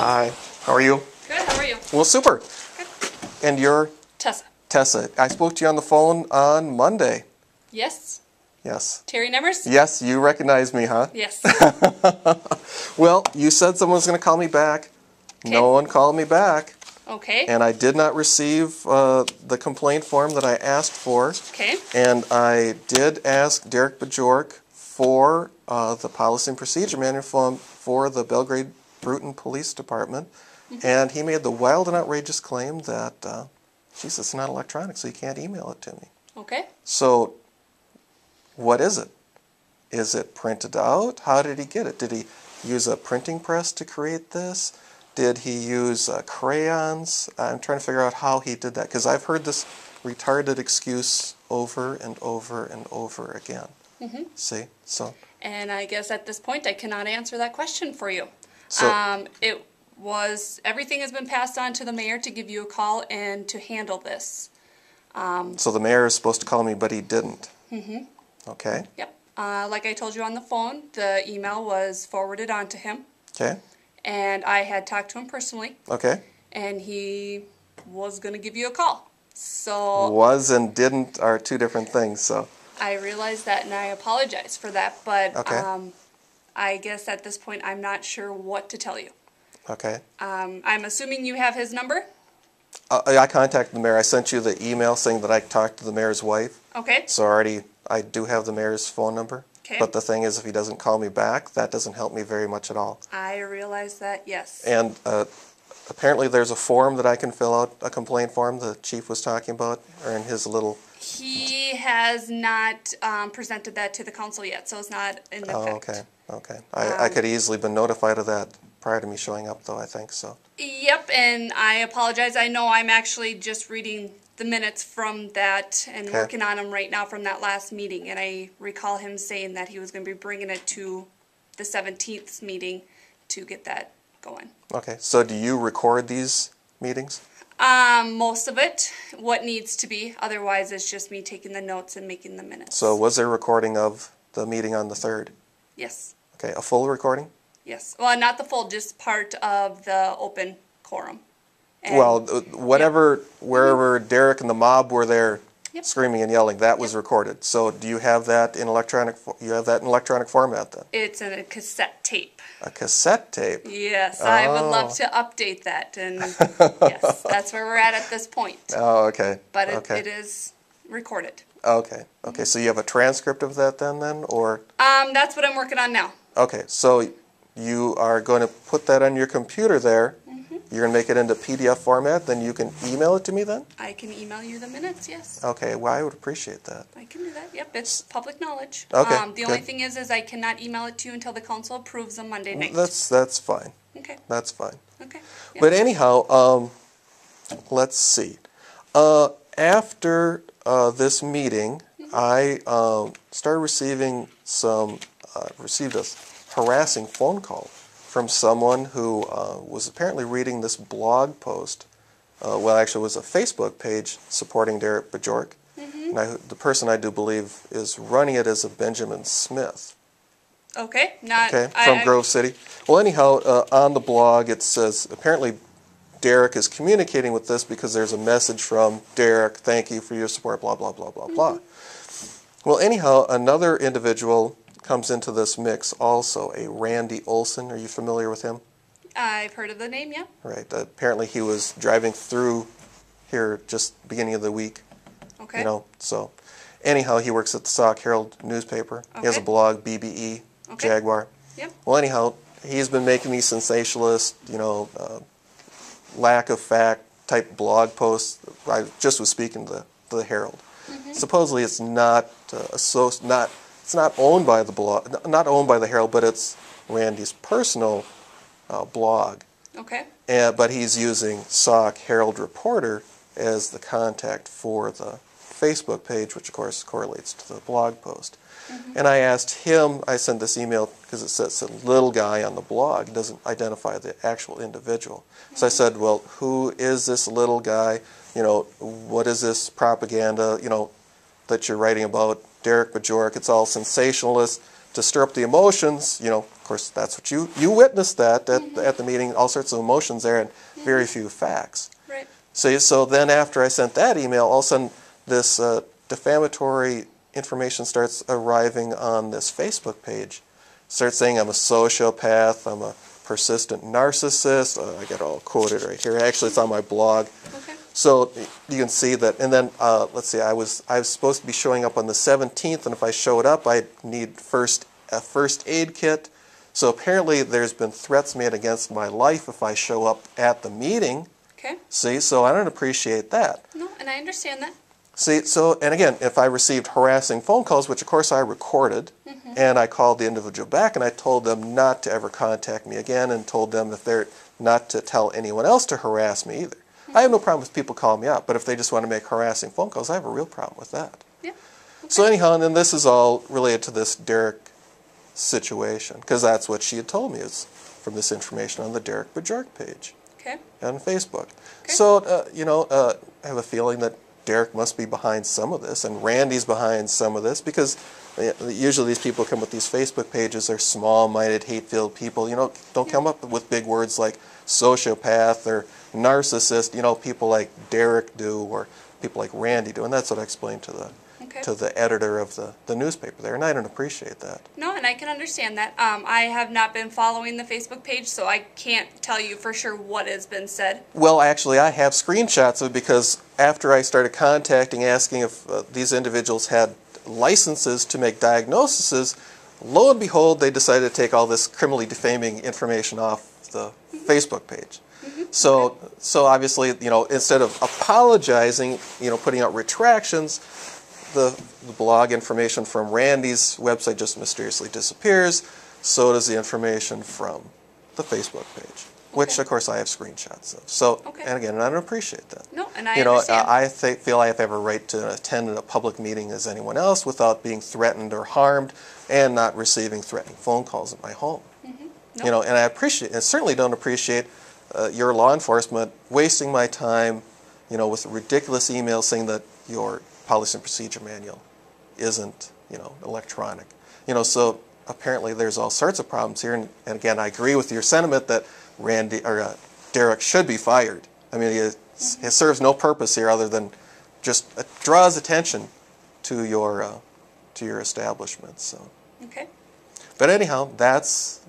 Hi. How are you? Good. How are you? Well, super. Good. And you're? Tessa. Tessa. I spoke to you on the phone on Monday. Yes. Yes. Terry Nemmers? Yes, you recognize me, huh? Yes. Well, you said someone was going to call me back. Okay. No one called me back. Okay. And I did not receive the complaint form that I asked for. Okay. And I did ask Derek Bjork for the policy and procedure manual form for the Belgrade Brooten Police Department. Mm-hmm. And he made the wild and outrageous claim that, geez, it's not electronic, so you can't email it to me. Okay. So, what is it? Is it printed out? How did he get it? Did he use a printing press to create this? Did he use crayons? I'm trying to figure out how he did that, because I've heard this retarded excuse over and over and over again. Mm-hmm. See? So. And I guess at this point I cannot answer that question for you. So, everything has been passed on to the mayor to give you a call and to handle this. So the mayor is supposed to call me, but he didn't. Mm-hmm. Okay. Yep. Like I told you on the phone, the email was forwarded on to him. Okay. And I had talked to him personally. Okay. And he was going to give you a call. So was and didn't are two different things, so. I realize that, and I apologize for that, but okay. I guess at this point I'm not sure what to tell you. Okay. I'm assuming you have his number? I contacted the mayor. I sent you the email saying that I talked to the mayor's wife. Okay. So I do have the mayor's phone number. Okay. But the thing is, if he doesn't call me back, that doesn't help me very much at all. I realize that, yes. And apparently there's a form that I can fill out, a complaint form the chief was talking about, or in his little... He has not presented that to the council yet, so it's not in effect. Oh, okay, okay. I could easily been notified of that prior to me showing up, though, I think, so. Yep, and I apologize. I know I'm actually just reading the minutes from that and working on them right now from that last meeting, and I recall him saying that he was going to be bringing it to the 17th meeting to get that going. Okay, so do you record these meetings? Most of it, what needs to be. Otherwise, it's just me taking the notes and making the minutes. So was there a recording of the meeting on the 3rd? Yes. Okay, a full recording? Yes. Well, not the full, just part of the open quorum. And well, whatever, wherever Derek and the mob were there screaming and yelling, that was recorded. So do you have that in electronic, format then? It's in a cassette tape. A cassette tape? Yes, I would love to update that, and yes, that's where we're at this point. Oh, okay. But it is recorded. Okay, okay, so you have a transcript of that then, or? That's what I'm working on now. Okay, so you are going to put that on your computer there. You're going to make it into PDF format, then you can email it to me then? I can email you the minutes, yes. Okay, well, I would appreciate that. I can do that, yep. It's public knowledge. Okay, the only thing is I cannot email it to you until the council approves on Monday night. That's fine. Okay. That's fine. Okay. Yep. But anyhow, let's see. After this meeting, I started receiving received a harassing phone call from someone who was apparently reading this blog post. Well, actually, it was a Facebook page supporting Derek Bjork. And the person I do believe is running it as a Benjamin Smith. Okay. From Grove City. Well, anyhow, on the blog it says apparently Derek is communicating with this because there's a message from Derek, thank you for your support, blah, blah, blah, blah, blah. Well, anyhow, another individual comes into this mix also, a Randy Olson. Are you familiar with him? I've heard of the name, yeah. Right. Apparently he was driving through here just beginning of the week. Okay. You know, so anyhow, he works at the Sauk Herald newspaper. Okay. He has a blog, BBE, Jaguar. Yep. Well, anyhow, he's been making these sensationalist, lack of fact type blog posts. I just was speaking to the Herald. Supposedly it's not it's not owned by the blog, not owned by the Herald, but it's Randy's personal blog. Okay. But he's using Sauk Herald Reporter as the contact for the Facebook page, which of course correlates to the blog post. And I asked him, I sent this email because it says a little guy on the blog. It doesn't identify the actual individual. So I said, well, who is this little guy? What is this propaganda, that you're writing about Derek Bjork? It's all sensationalist. to stir up the emotions, of course, that's what you witnessed that at the meeting, all sorts of emotions there and very few facts. Right. So then after I sent that email, all of a sudden this defamatory information starts arriving on this Facebook page. Starts saying I'm a sociopath, I'm a persistent narcissist. I got it all quoted right here. Actually, it's on my blog. Okay. So you can see that. And then let's see, I was supposed to be showing up on the 17th, and if I showed up, I need a first aid kit. So apparently, there's been threats made against my life if I show up at the meeting. Okay. See, so I don't appreciate that. No, and I understand that. See, so, and again, if I received harassing phone calls, which of course I recorded, and I called the individual back and I told them not to ever contact me again and told them if they're not to tell anyone else to harass me either. I have no problem with people calling me out, but if they just want to make harassing phone calls, I have a real problem with that. Yeah. Okay. So anyhow, and then this is all related to this Derek situation, because that's what she had told me is from this information on the Derek Bjork page Okay. on Facebook. Okay. So, I have a feeling that Derek must be behind some of this, and Randy's behind some of this, because usually these people come with these Facebook pages, they're small-minded, hate-filled people, don't come up with big words like sociopath or narcissist, people like Derek do, or people like Randy do, and that's what I explained to the editor of the newspaper there, and I don't appreciate that. No, and I can understand that. I have not been following the Facebook page, so I can't tell you for sure what has been said. Well, actually, I have screenshots of it, because after I started contacting, asking if these individuals had licenses to make diagnoses, lo and behold, they decided to take all this criminally defaming information off the Facebook page. So obviously, instead of apologizing, putting out retractions, the blog information from Randy's website just mysteriously disappears. So does the information from the Facebook page, which of course I have screenshots of. So, and again, I don't appreciate that. No, and I understand. I feel I have a right to attend a public meeting as anyone else without being threatened or harmed, and not receiving threatening phone calls at my home. No. And I certainly don't appreciate your law enforcement wasting my time, with ridiculous emails saying that your policy and procedure manual isn't, electronic. So apparently there's all sorts of problems here. And again, I agree with your sentiment that Derek should be fired. I mean, it serves no purpose here other than just draws attention to your establishment. So. Okay. But anyhow, that's.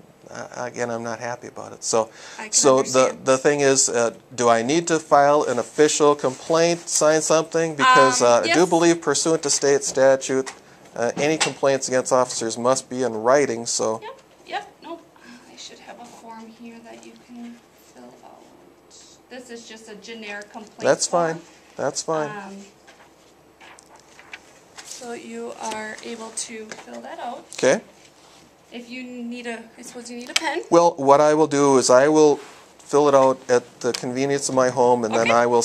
Again, I'm not happy about it. So understand. the thing is, do I need to file an official complaint, sign something? Because yes. I do believe, pursuant to state statute, any complaints against officers must be in writing. So. Yep. Nope. I should have a form here that you can fill out. This is just a generic complaint. That's form. fine. That's fine. So you are able to fill that out. Okay. If you need I suppose you need a pen. Well, what I will do is I will fill it out at the convenience of my home, and then I will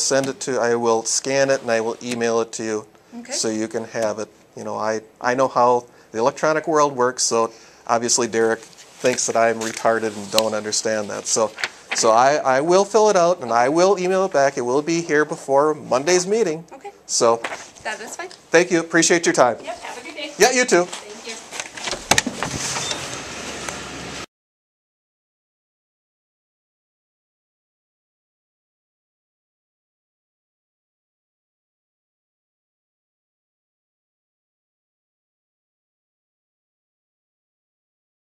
I will scan it and I will email it to you, so you can have it. I know how the electronic world works, so obviously Derek thinks that I'm retarded and don't understand that. So I will fill it out and I will email it back. It will be here before Monday's meeting. Okay. So That is fine. thank you. Appreciate your time. Yep. Have a good day. Yeah, you too.